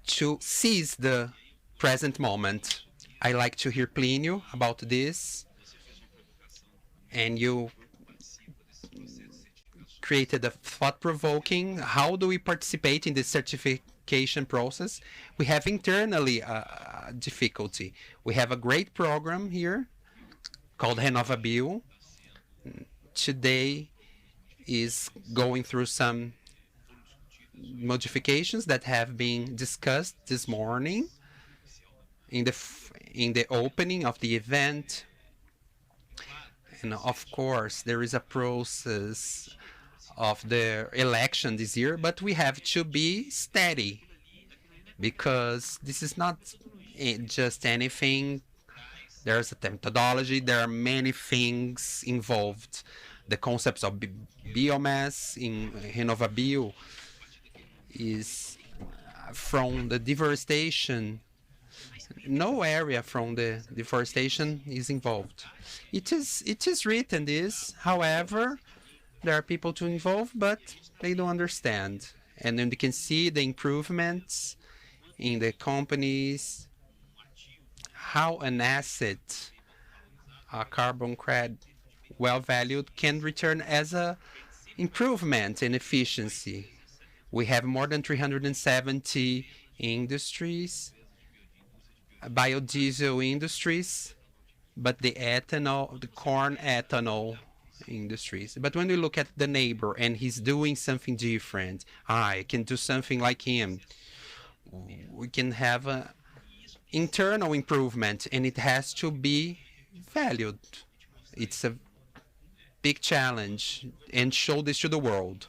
to seize the present moment? I like to hear Plinio about this, and you created a thought-provoking. How do we participate in this certification process? We have internally a difficulty. We have a great program here called Renovabio. Today is going through some modifications that have been discussed this morning in the opening of the event. And of course, there is a process of the election this year, but we have to be steady because this is not just anything. There's a methodology. There are many things involved. The concepts of biomass in Renovabio is from the deforestation. No area from the deforestation is involved. It is written this, however, there are people to involve, but they don't understand. And then you can see the improvements in the companies, how an asset, a carbon credit, well valued, can return as a improvement in efficiency. We have more than 370 industries, biodiesel industries, but the ethanol, the corn ethanol industries. But when we look at the neighbor and he's doing something different, I can do something like him. We can have an internal improvement, and it has to be valued. It's a big challenge, and show this to the world.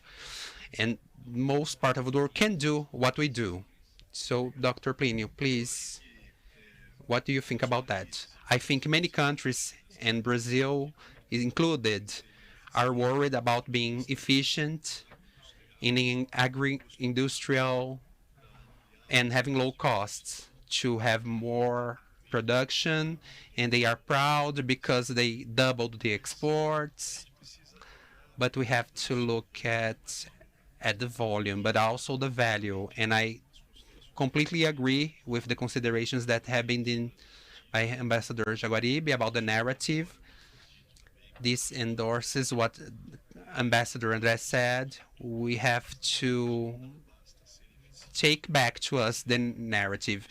And most part of the world can do what we do. So, Dr. Plinio, please, what do you think about that? I think many countries, and Brazil is included, are worried about being efficient in agri-industrial and having low costs to have more production, and they are proud because they doubled the exports. But we have to look at the volume, but also the value. And I completely agree with the considerations that have been done by Ambassador Jaguaribe about the narrative. This endorses what Ambassador André said. We have to take back to us the narrative.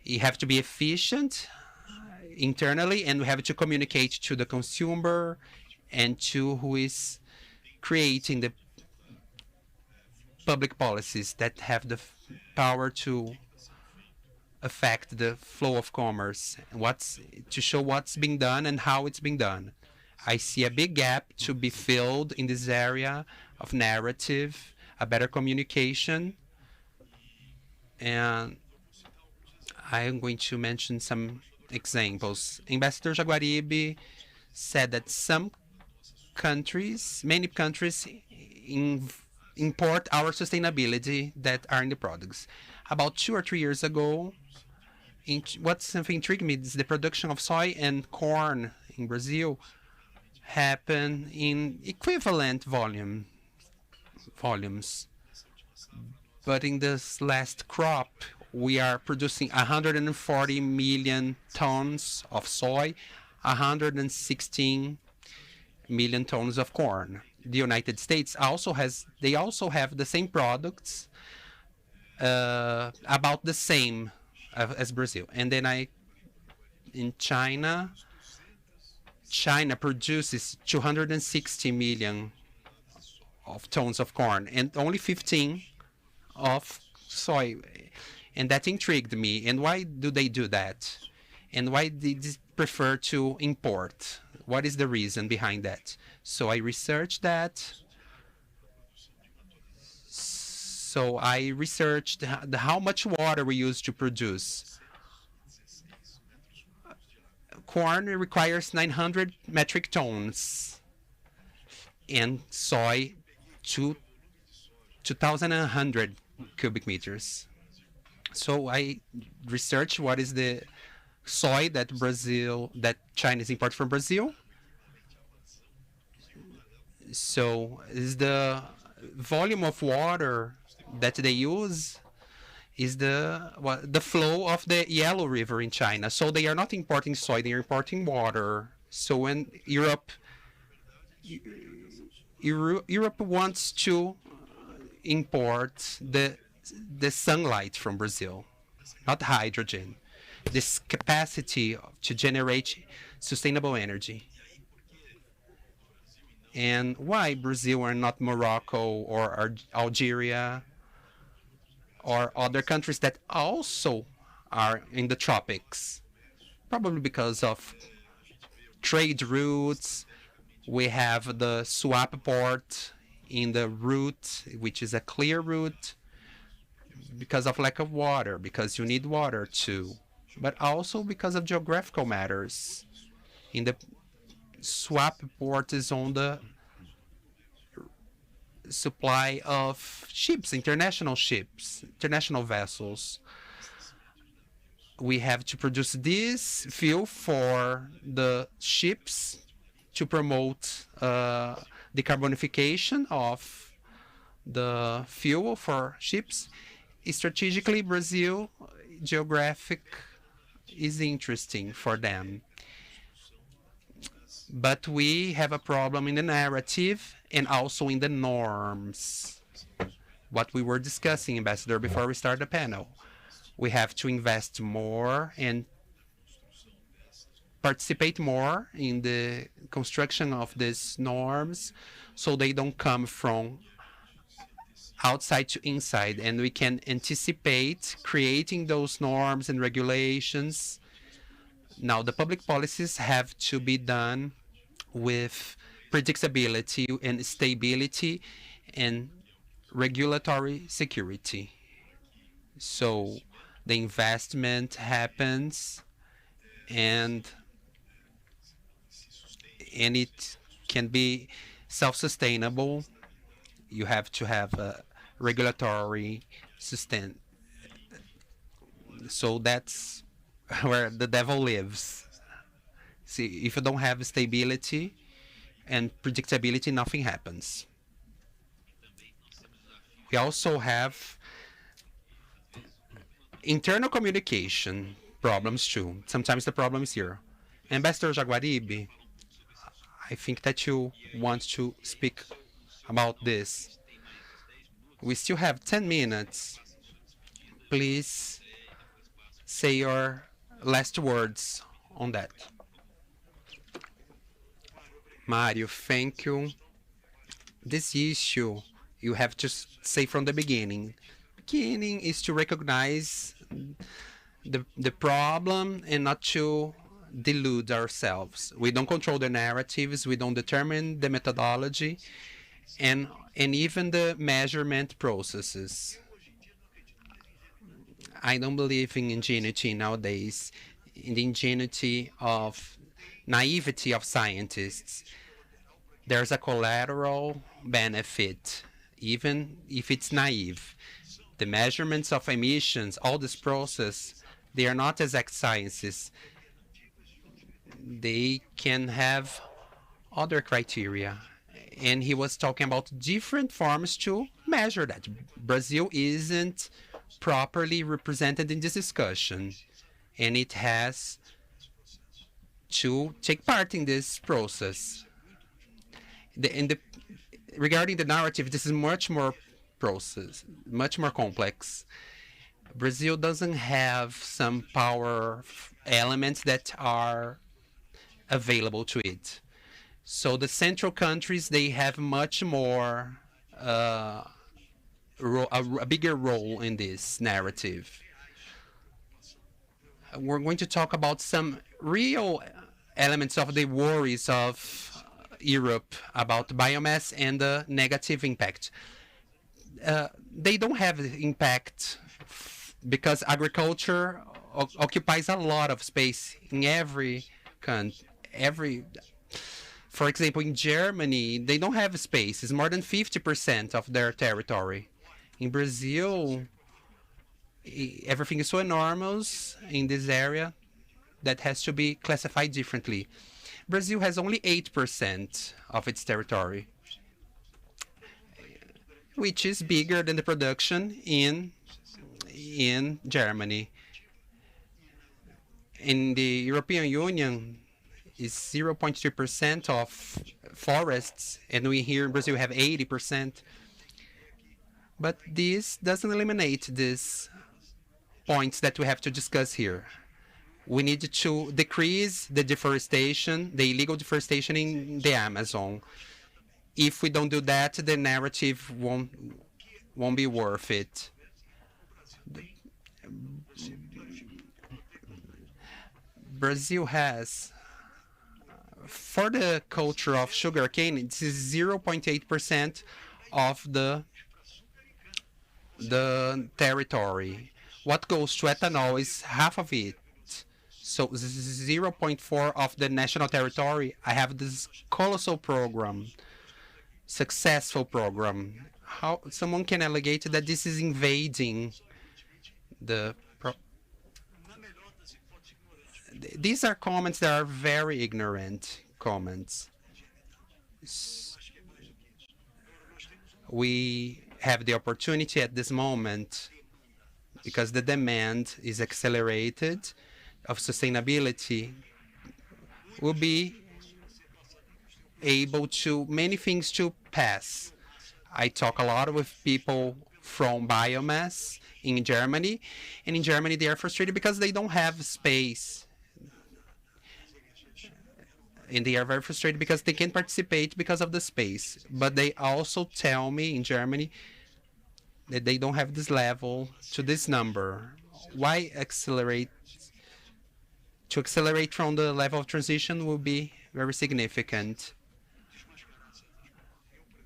You have to be efficient internally, and we have to communicate to the consumer and to who is creating the public policies that have the power to affect the flow of commerce, to show what's being done and how it's being done. I see a big gap to be filled in this area of narrative, a better communication, and I am going to mention some examples. Ambassador Jaguaribe said that some countries, many countries, import our sustainability that are in the products. About 2 or 3 years ago, what something intrigued me is the production of soy and corn in Brazil happen in equivalent volumes. But in this last crop, we are producing 140 million tons of soy, 116 million tons of corn. The United States also have the same products, about the same as Brazil. And then in China produces 260 million of tons of corn and only 15 of soy. And that intrigued me. And why do they do that? And why did they prefer to import? What is the reason behind that? So I researched that. So I researched how much water we use to produce corn requires 900 metric tons, and soy 2,100 cubic meters. So I researched what is the soy that China is importing from Brazil. So is the volume of water that they use is the flow of the Yellow River in China. So they are not importing soy, they are importing water. So when Europe wants to import the sunlight from Brazil, not hydrogen, this capacity to generate sustainable energy. And why Brazil and not Morocco or Algeria or other countries that also are in the tropics? Probably because of trade routes. We have the swap port in the route, which is a clear route, because of lack of water, because you need water too, but also because of geographical matters. In the swap port is on the supply of ships, international vessels. We have to produce this fuel for the ships to promote decarbonification of the fuel for ships. Strategically, Brazil, geographic is interesting for them. But we have a problem in the narrative and also in the norms. What we were discussing, Ambassador, before we start the panel. We have to invest more and participate more in the construction of these norms so they don't come from outside to inside, and we can anticipate creating those norms and regulations. Now, the public policies have to be done with predictability and stability and regulatory security. So the investment happens and it can be self-sustainable. You have to have a regulatory sustain. So that's where the devil lives. See, if you don't have stability and predictability, nothing happens. We also have internal communication problems too. Sometimes the problem is here. Ambassador Jaguaribe, I think that you want to speak about this. We still have 10 minutes. Please say your last words on that. Mario, thank you. This issue, you have to say from the beginning. Beginning is to recognize the problem and not to delude ourselves. We don't control the narratives, we don't determine the methodology, and even the measurement processes. I don't believe in ingenuity nowadays, in the ingenuity of naivety of scientists. There's a collateral benefit, even if it's naive. The measurements of emissions, all this process, they are not exact sciences. They can have other criteria. And he was talking about different forms to measure that. Brazil isn't properly represented in this discussion, and it has to take part in this process. Regarding the narrative, this is much more complex. Brazil doesn't have some power elements that are available to it. So the central countries, they have much more, a bigger role in this narrative. We're going to talk about some real elements of the worries of Europe about biomass and the negative impact. They don't have impact because agriculture occupies a lot of space in every For example, in Germany, they don't have space. It's more than 50% of their territory. In Brazil, everything is so enormous in this area that has to be classified differently. Brazil has only 8% of its territory, which is bigger than the production in Germany. In the European Union, is 0.3% of forests, and we here in Brazil have 80%. But this doesn't eliminate these points that we have to discuss here. We need to decrease the deforestation, the illegal deforestation in the Amazon. If we don't do that, the narrative won't be worth it. Brazil has, for the culture of sugarcane, this is 0.8% of the territory. What goes to ethanol is half of it. So 0.4 of the national territory. I have this colossal program, successful program. How someone can allegate that this is invading the these are comments that are very ignorant comments. We have the opportunity at this moment, because the demand is accelerated, of sustainability, will be able to, many things to pass. I talk a lot with people from biomass in Germany, and in Germany they are frustrated because they don't have space. And they are very frustrated because they can't participate because of the space. But they also tell me in Germany that they don't have this level to this number. Why accelerate? To accelerate from the level of transition will be very significant.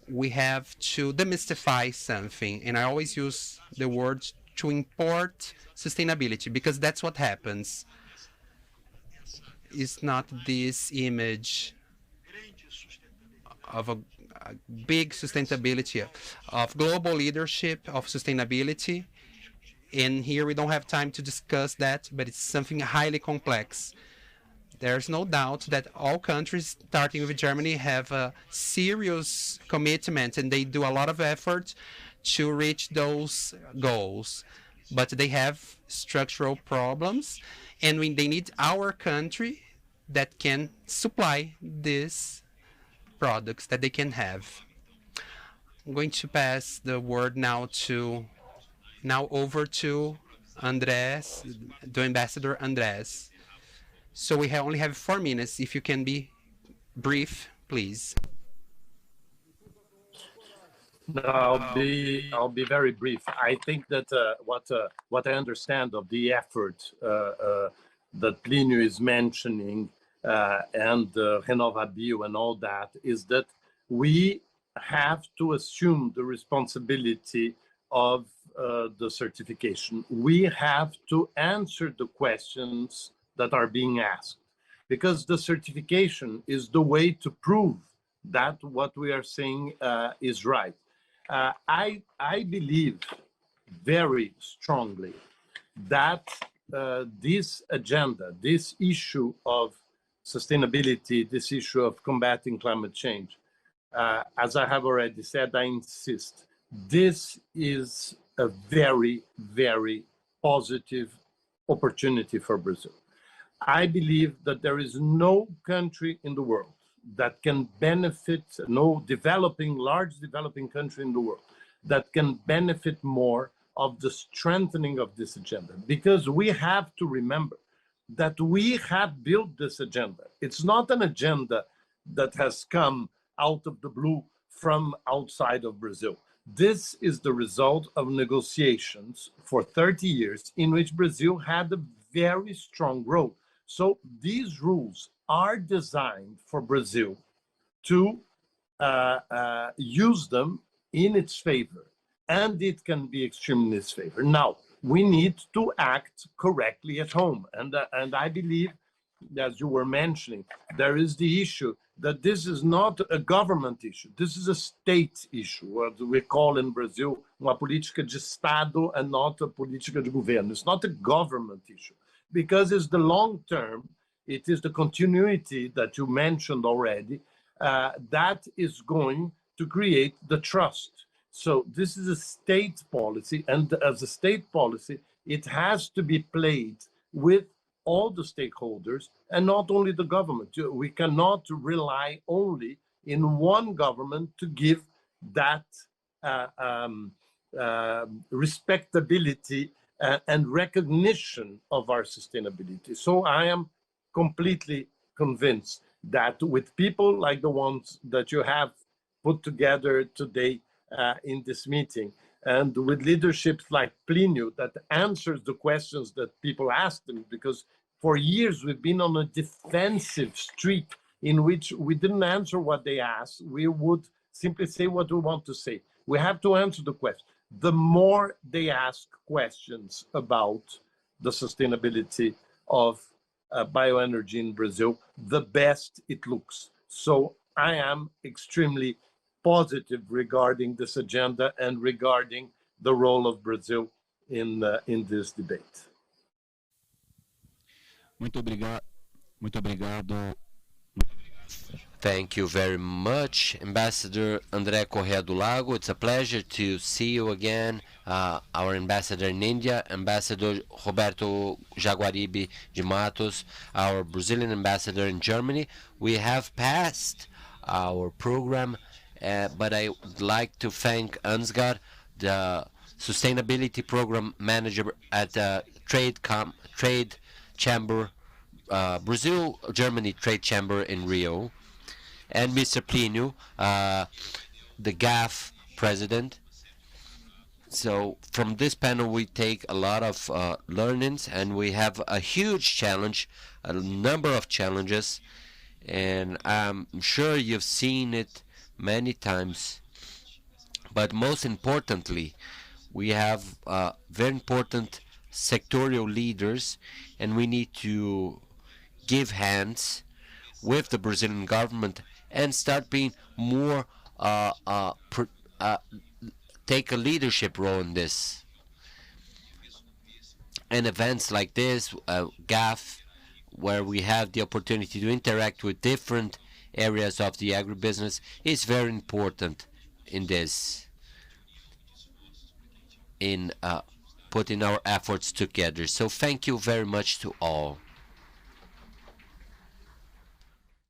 We have to demystify something, and I always use the word to import sustainability, because that's what happens. It's not this image of a big sustainability, of global leadership, of sustainability. And here we don't have time to discuss that, but it's something highly complex. There's no doubt that all countries, starting with Germany, have a serious commitment, and they do a lot of effort to reach those goals. But they have structural problems, and they need our country that can supply these products that they can have. I'm going to pass the word now over to André, the Ambassador André. So we only have 4 minutes. If you can be brief, please. No, I'll be very brief. I think that what I understand of the effort that Plinio is mentioning and Renovabil and all that is that we have to assume the responsibility of the certification. We have to answer the questions that are being asked, because the certification is the way to prove that what we are saying is right. I believe very strongly that this agenda, this issue of sustainability, this issue of combating climate change, as I have already said, I insist, this is a very, very positive opportunity for Brazil. I believe that there is no country in the world that can benefit, no large developing country in the world that can benefit more of the strengthening of this agenda, because we have to remember that we have built this agenda. It's not an agenda that has come out of the blue from outside of Brazil. This is the result of negotiations for 30 years in which Brazil had a very strong growth. So these rules are designed for Brazil to use them in its favor, and it can be extremely in its favor. Now, we need to act correctly at home, and I believe as you were mentioning, there is the issue that this is not a government issue. This is a state issue, what we call in Brazil uma política de Estado and not a política de governo. It's not a government issue because it's the long term. It is the continuity that you mentioned already that is going to create the trust. So this is a state policy, and as a state policy, it has to be played with all the stakeholders and not only the government. We cannot rely only in one government to give that respectability and recognition of our sustainability. So I am completely convinced that with people like the ones that you have put together today in this meeting, and with leaderships like Plinio that answers the questions that people ask them, because for years we've been on a defensive streak in which we didn't answer what they asked. We would simply say what we want to say. We have to answer the question. The more they ask questions about the sustainability of bioenergy in Brazil, the best it looks. So I am extremely positive regarding this agenda and regarding the role of Brazil in this debate. Muito obrigado. Muito obrigado. Thank you very much, Ambassador André Correa do Lago. It's a pleasure to see you again, our ambassador in India, Ambassador Roberto Jaguaribe de Mattos, our Brazilian ambassador in Germany. We have passed our program, but I would like to thank Ansgar, the Sustainability Program Manager at the Trade Chamber, Brazil-Germany Trade Chamber in Rio, and Mr. Plinio, the GAF president. So from this panel we take a lot of learnings, and we have a huge challenge, a number of challenges, and I'm sure you've seen it many times. But most importantly, we have very important sectorial leaders, and we need to give hands with the Brazilian government and start being more, take a leadership role in this. And events like this, GAF, where we have the opportunity to interact with different areas of the agribusiness, is very important in this, in putting our efforts together. So thank you very much to all.